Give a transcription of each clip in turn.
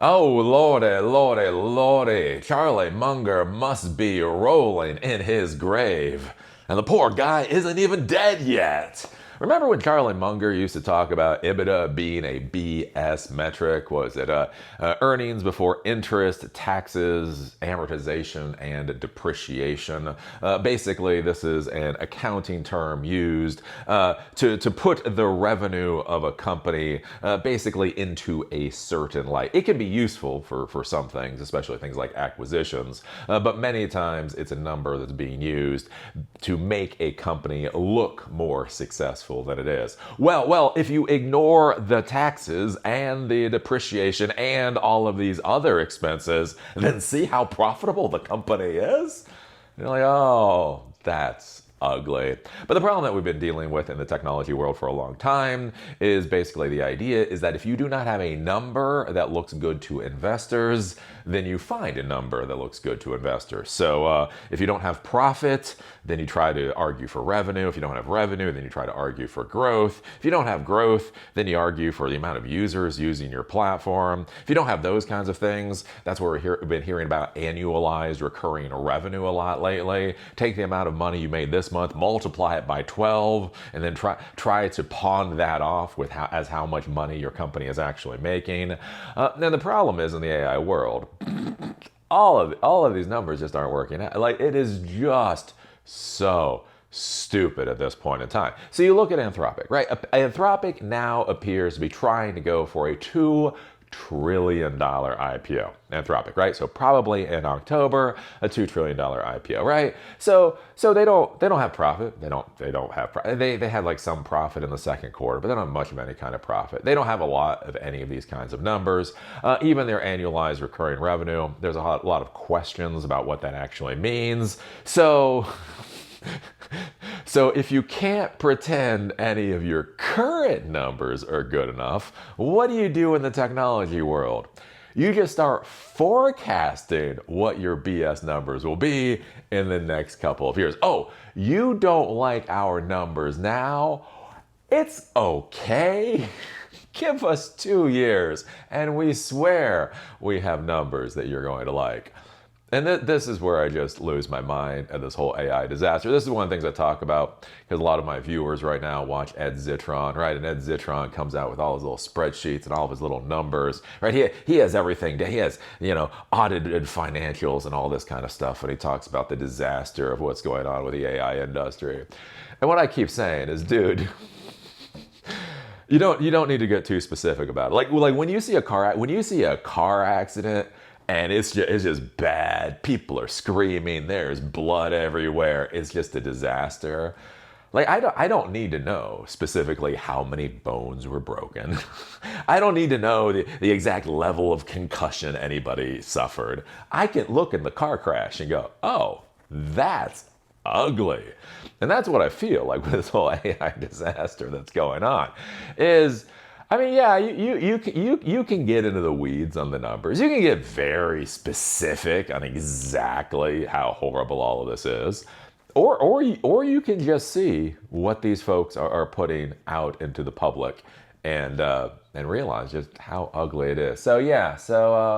Oh, lordy, lordy, lordy. Charlie Munger must be rolling in his grave. And the poor guy isn't even dead yet. Remember when Charlie Munger used to talk about EBITDA being a BS metric? Was it earnings before interest, taxes, amortization, and depreciation? Basically, this is an accounting term used to put the revenue of a company basically into a certain light. It can be useful for some things, especially things like acquisitions, but many times it's a number that's being used to make a company look more successful than it is. Well, if you ignore the taxes and the depreciation and all of these other expenses, then see how profitable the company is. You're like, oh, that's ugly. But the problem that we've been dealing with in the technology world for a long time is basically the idea is that if you do not have a number that looks good to investors, then you find a number that looks good to investors. So if you don't have profit, then you try to argue for revenue. If you don't have revenue, then you try to argue for growth. If you don't have growth, then you argue for the amount of users using your platform. If you don't have those kinds of things, that's where we've been hearing about annualized recurring revenue a lot lately. Take the amount of money you made this month, multiply it by 12, and then try to pawn that off with how much money your company is actually making. Now the problem is in the AI world, all of these numbers just aren't working out. Like, it is just so stupid at this point in time. So you look at Anthropic, right? Anthropic now appears to be trying to go for a $2 trillion IPO. Anthropic, right? So probably in October, a $2 trillion IPO, right? So they don't have profit. They don't have profit. They had like some profit in the second quarter, but they don't have much of any kind of profit. They don't have a lot of any of these kinds of numbers. Even their annualized recurring revenue, there's a lot of questions about what that actually means. So if you can't pretend any of your current numbers are good enough, what do you do in the technology world? You just start forecasting what your BS numbers will be in the next couple of years. Oh, you don't like our numbers now? It's okay. Give us 2 years and we swear we have numbers that you're going to like. And this is where I just lose my mind at this whole AI disaster. This is one of the things I talk about because a lot of my viewers right now watch Ed Zitron, right? And Ed Zitron comes out with all his little spreadsheets and all of his little numbers, right? He has everything. He has, audited financials and all this kind of stuff. And he talks about the disaster of what's going on with the AI industry. And what I keep saying is, dude, you don't need to get too specific about it. Like when you see a car accident, and it's just bad. People are screaming. There's blood everywhere. It's just a disaster. Like, I don't need to know specifically how many bones were broken. I don't need to know the exact level of concussion anybody suffered. I can look at the car crash and go, oh, that's ugly. And that's what I feel like with this whole AI disaster that's going on is, I mean, yeah, you can get into the weeds on the numbers. You can get very specific on exactly how horrible all of this is. Or you can just see what these folks are putting out into the public and realize just how ugly it is. So yeah,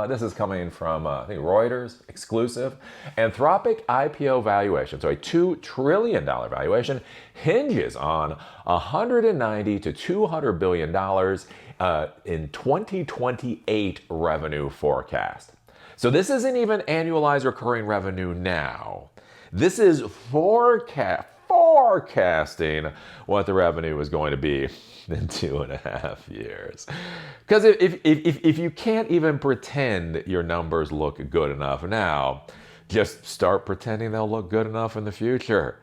this is coming from I think Reuters exclusive. Anthropic IPO valuation, so a $2 trillion valuation, hinges on $190 to $200 billion in 2028 revenue forecast. So this isn't even annualized recurring revenue now. This is forecasting what the revenue is going to be in 2.5 years. Because if you can't even pretend your numbers look good enough now, just start pretending they'll look good enough in the future.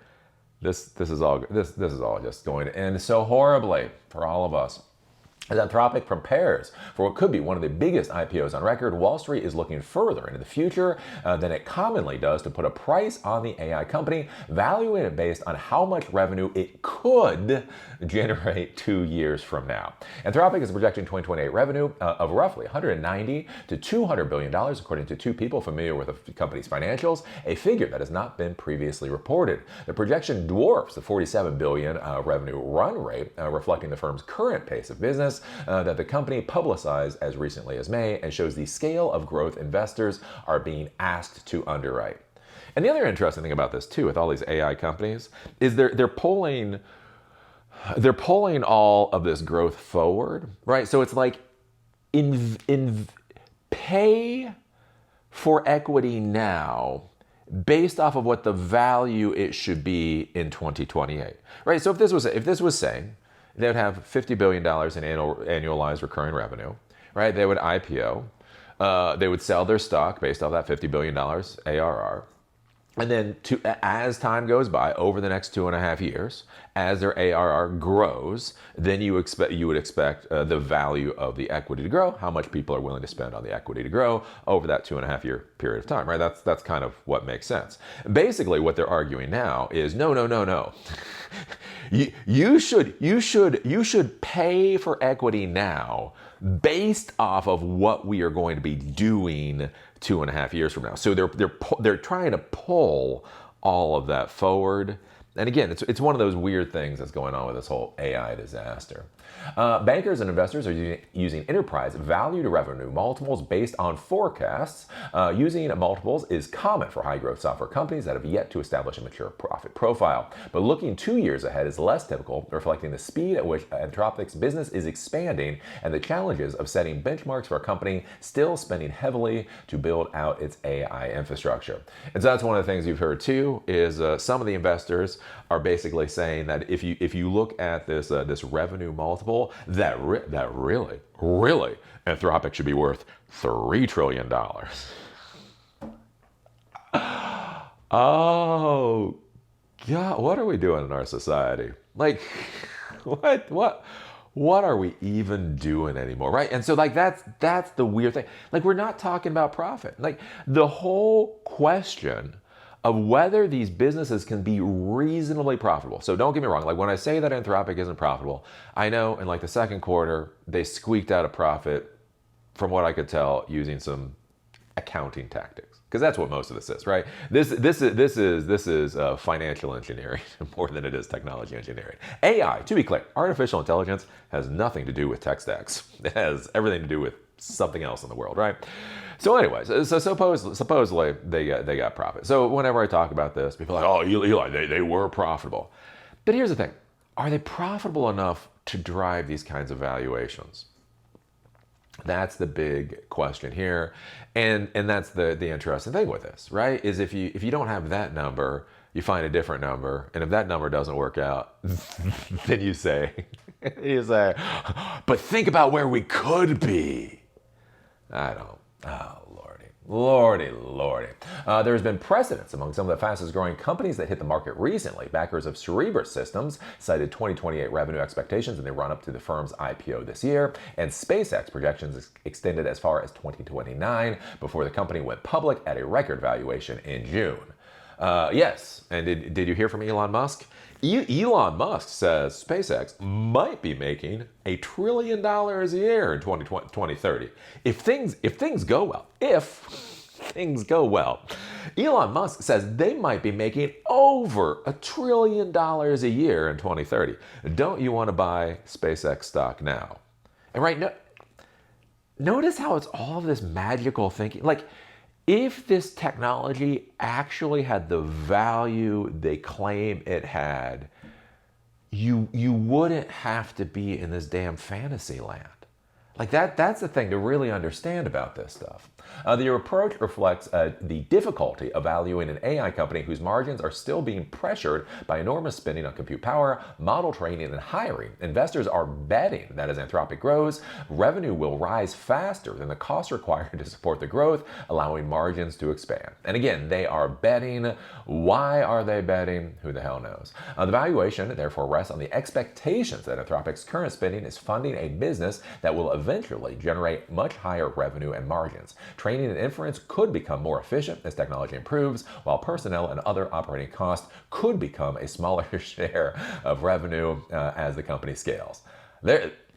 This is all just going to end so horribly for all of us. As Anthropic prepares for what could be one of the biggest IPOs on record, Wall Street is looking further into the future than it commonly does to put a price on the AI company, valuing it based on how much revenue it could generate 2 years from now. Anthropic is projecting 2028 revenue of roughly $190 to $200 billion, according to two people familiar with the company's financials, a figure that has not been previously reported. The projection dwarfs the $47 billion revenue run rate, reflecting the firm's current pace of business, business that the company publicized as recently as May and shows the scale of growth investors are being asked to underwrite. And the other interesting thing about this too, with all these AI companies, is they're pulling all of this growth forward, right? So it's like pay for equity now based off of what the value it should be in 2028, right? So if this was saying they would have $50 billion in annualized recurring revenue, right? They would IPO, they would sell their stock based off that $50 billion ARR. And then as time goes by, over the next 2.5 years, as their ARR grows, then you would expect the value of the equity to grow, how much people are willing to spend on the equity to grow over that 2.5 year period of time, right? That's kind of what makes sense. Basically, what they're arguing now is no. You should pay for equity now based off of what we are going to be doing 2.5 years from now. So they're trying to pull all of that forward. And again, it's one of those weird things that's going on with this whole AI disaster. Bankers and investors are using enterprise value to revenue multiples based on forecasts. Using multiples is common for high-growth software companies that have yet to establish a mature profit profile. But looking 2 years ahead is less typical, reflecting the speed at which Anthropic's business is expanding and the challenges of setting benchmarks for a company still spending heavily to build out its AI infrastructure. And so that's one of the things you've heard too, is some of the investors are basically saying that if you look at this revenue multiple, that really Anthropic should be worth $3 trillion. Oh God, what are we doing in our society? Like, what are we even doing anymore, right? And so like that's the weird thing. Like, we're not talking about profit. Like, the whole question of whether these businesses can be reasonably profitable. So don't get me wrong, like when I say that Anthropic isn't profitable, I know in like the second quarter, they squeaked out a profit from what I could tell using some accounting tactics. Because that's what most of this is, right? This is financial engineering more than it is technology engineering. AI, to be clear, artificial intelligence has nothing to do with tech stacks. It has everything to do with something else in the world, right? So anyways, so supposedly they got profit. So whenever I talk about this, people are like, oh, Eli, they were profitable. But here's the thing. Are they profitable enough to drive these kinds of valuations? That's the big question here. And that's the interesting thing with this, right? Is if you don't have that number, you find a different number. And if that number doesn't work out, then you say, but think about where we could be. Lordy. There's been precedence among some of the fastest growing companies that hit the market recently. Backers of Cerebras Systems cited 2028 revenue expectations in the run-up to the firm's IPO this year, and SpaceX projections extended as far as 2029 before the company went public at a record valuation in June. Yes, and did you hear from Elon Musk? Elon Musk says SpaceX might be making $1 trillion a year in 2030. If things go well, Elon Musk says they might be making over $1 trillion a year in 2030. Don't you want to buy SpaceX stock now? And right now, notice how it's all this magical thinking. Like, if this technology actually had the value they claim it had, you wouldn't have to be in this damn fantasy land. Like that's the thing to really understand about this stuff. The approach reflects the difficulty of valuing an AI company whose margins are still being pressured by enormous spending on compute power, model training, and hiring. Investors are betting that as Anthropic grows, revenue will rise faster than the costs required to support the growth, allowing margins to expand. And again, they are betting. Why are they betting? Who the hell knows? The valuation, therefore, rests on the expectations that Anthropic's current spending is funding a business that will eventually generate much higher revenue and margins. Training and inference could become more efficient as technology improves, while personnel and other operating costs could become a smaller share of revenue as the company scales.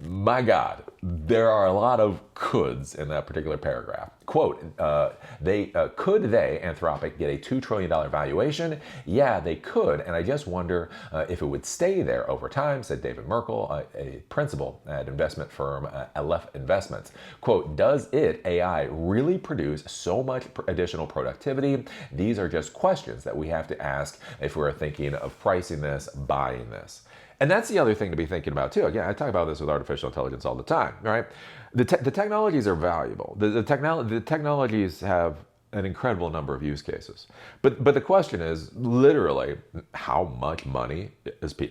My God, there are a lot of coulds in that particular paragraph. quote, could they, Anthropic, get a $2 trillion valuation? Yeah, they could, and I just wonder if it would stay there over time, said David Merkel, a principal at investment firm Aleph Investments. Quote, does AI, really produce so much additional productivity? These are just questions that we have to ask if we're thinking of pricing this, buying this. And that's the other thing to be thinking about too. Again, I talk about this with artificial intelligence all the time, right? The technologies are valuable. The technologies have an incredible number of use cases. But the question is literally, how much money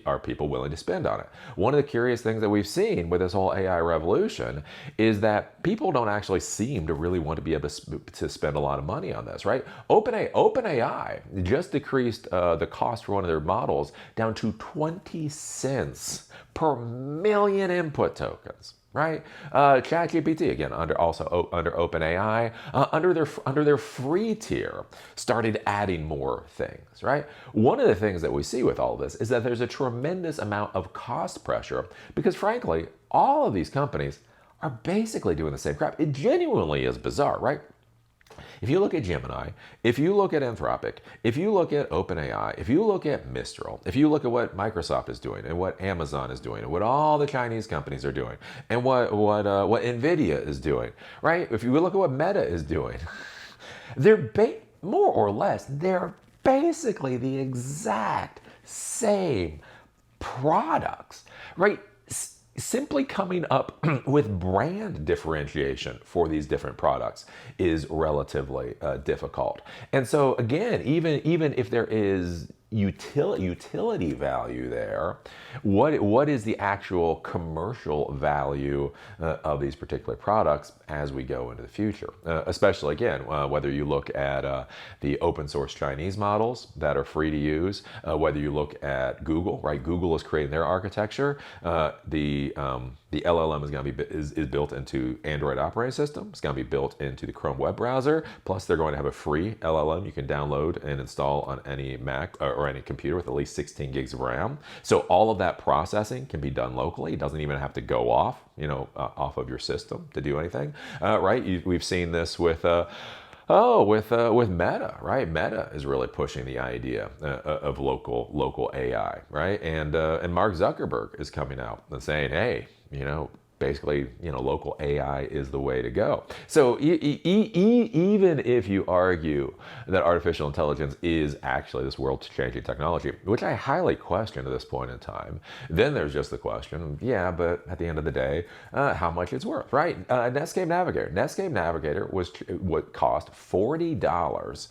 are people willing to spend on it? One of the curious things that we've seen with this whole AI revolution is that people don't actually seem to really want to be able to spend a lot of money on this, right? OpenAI just decreased the cost for one of their models down to 20 cents per million input tokens. Right, ChatGPT again under OpenAI under their free tier started adding more things. Right, one of the things that we see with all of this is that there's a tremendous amount of cost pressure because frankly, all of these companies are basically doing the same crap. It genuinely is bizarre, right? If you look at Gemini, if you look at Anthropic, if you look at OpenAI, if you look at Mistral, if you look at what Microsoft is doing and what Amazon is doing and what all the Chinese companies are doing and what Nvidia is doing, right? If you look at what Meta is doing, they're more or less, they're basically the exact same products, right? Simply coming up with brand differentiation for these different products is relatively difficult. And so again, even if there is utility value there, what is the actual commercial value of these particular products as we go into the future? Especially again, whether you look at the open source Chinese models that are free to use, whether you look at Google, right? Google is creating their architecture. The LLM is going to be is built into Android operating system. It's going to be built into the Chrome web browser. Plus, they're going to have a free LLM you can download and install on any Mac or any computer with at least 16 gigs of RAM. So all of that processing can be done locally. It doesn't even have to go off, off of your system to do anything, right? We've seen this with. With Meta, right? Meta is really pushing the idea of local AI, right? And Mark Zuckerberg is coming out and saying, hey, basically, local AI is the way to go. So even if you argue that artificial intelligence is actually this world-changing technology, which I highly question at this point in time, then there's just the question, yeah, but at the end of the day, how much it's worth, right? Netscape Navigator was what cost $40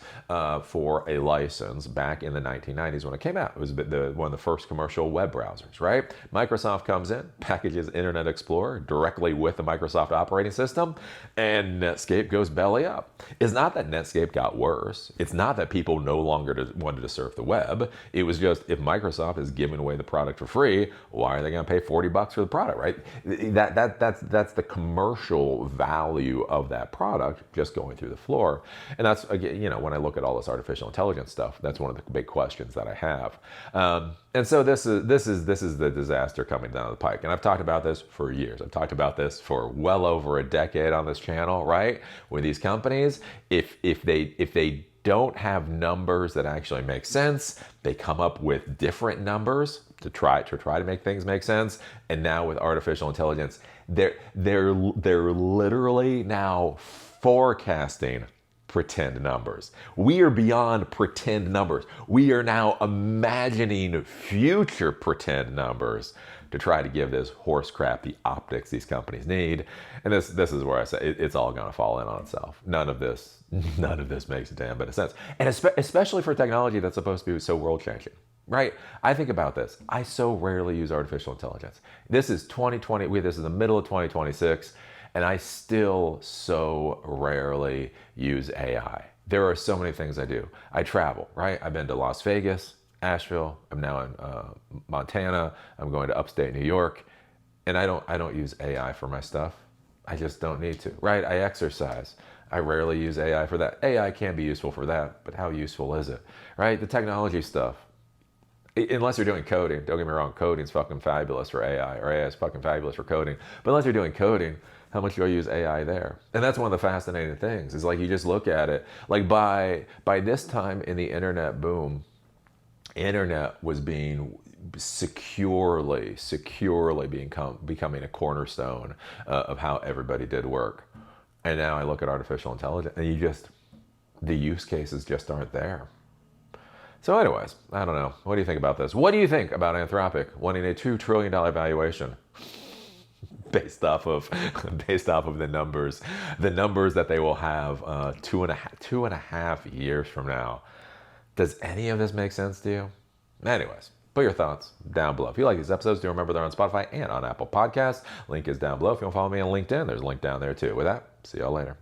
for a license back in the 1990s when it came out. It was one of the first commercial web browsers, right? Microsoft comes in, packages Internet Explorer directly with the Microsoft operating system, and Netscape goes belly up. It's not that Netscape got worse. It's not that people no longer wanted to surf the web. It was just, if Microsoft is giving away the product for free, why are they going to pay $40 for the product, right? That's the commercial value of that product just going through the floor. And that's, again, when I look at all this artificial intelligence stuff, that's one of the big questions that I have. And so this is the disaster coming down the pike. And I've talked about this for years. I've talked about this for well over a decade on this channel, right? With these companies, if they don't have numbers that actually make sense, they come up with different numbers to try to make things make sense. And now with artificial intelligence, they're literally now forecasting pretend numbers. We are beyond pretend numbers. We are now imagining future pretend numbers to try to give this horse crap the optics these companies need. And this is where I say it's all going to fall in on itself. None of this makes a damn bit of sense. And especially for technology that's supposed to be so world changing, right? I think about this. I so rarely use artificial intelligence. This is 2020. This is the middle of 2026. And I still so rarely use AI. There are so many things I do. I travel, right? I've been to Las Vegas, Asheville. I'm now in Montana. I'm going to upstate New York. And I don't use AI for my stuff. I just don't need to, right? I exercise. I rarely use AI for that. AI can be useful for that, but how useful is it, right? The technology stuff. Unless you're doing coding, don't get me wrong, coding's fucking fabulous for AI, or AI is fucking fabulous for coding. But unless you're doing coding, How much do I use AI there? And that's one of the fascinating things, is like you just look at it. Like by this time in the internet boom, internet was being securely becoming a cornerstone of how everybody did work. And now I look at artificial intelligence and the use cases just aren't there. So anyways, I don't know. What do you think about this? What do you think about Anthropic wanting a $2 trillion valuation? Based off of the numbers that they will have two and a half years from now. Does any of this make sense to you? Anyways, put your thoughts down below. If you like these episodes, do remember they're on Spotify and on Apple Podcasts. Link is down below. If you want to follow me on LinkedIn, there's a link down there too. With that, see y'all later.